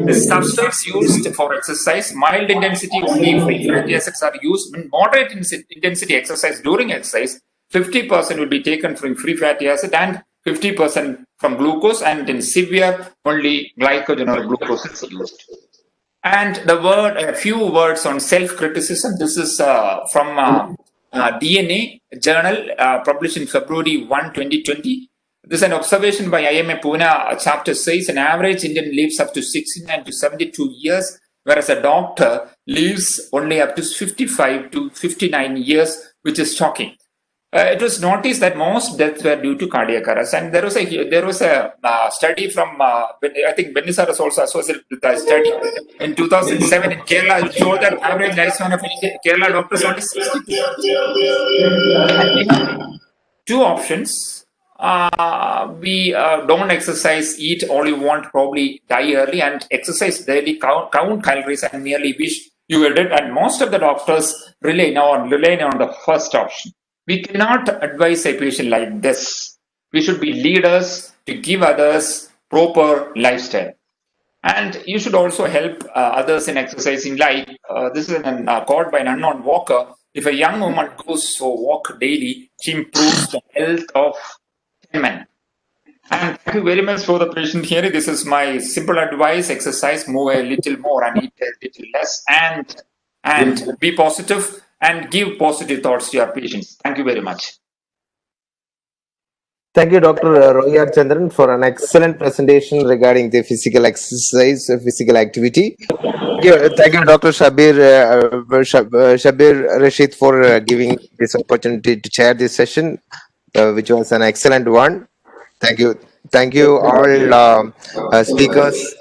the substance used for exercise. Mild intensity only free fatty acids are used. When moderate intensity exercise during exercise, 50% will be taken from free fatty acid and 50% from glucose, and in severe only glycogen or glucose is used. And a few words on self-criticism. This is from DNA journal published in February 1, 2020. This is an observation by IMA Pune. Chapter says an average Indian lives up to 69 to 72 years, whereas a doctor lives only up to 55 to 59 years, which is shocking. It was noticed that most deaths were due to cardiac arrest, and there was a study from I think Benny was also associated with a study in 2007 in Kerala. It showed that average lifespan of Kerala doctors only 62. Two options: we don't exercise, eat all you want, probably die early, and exercise daily, count calories, and merely wish you were dead. And most of the doctors rely on the first option. We cannot advise a patient like this. We should be leaders to give others proper lifestyle. And you should also help others in exercising. Like this is a quote by an unknown walker. If a young woman goes for a walk daily, she improves the health of 10 men. And thank you very much for the patient hearing. This is my simple advice: exercise, move a little more and eat a little less, and be positive and give positive thoughts to your patients. Thank you very much. Thank you, Dr. Roy R Chandran, for an excellent presentation regarding the physical exercise, physical activity. Thank you, Dr. Shabir Rasheed, for giving this opportunity to chair this session, which was an excellent one. Thank you all speakers.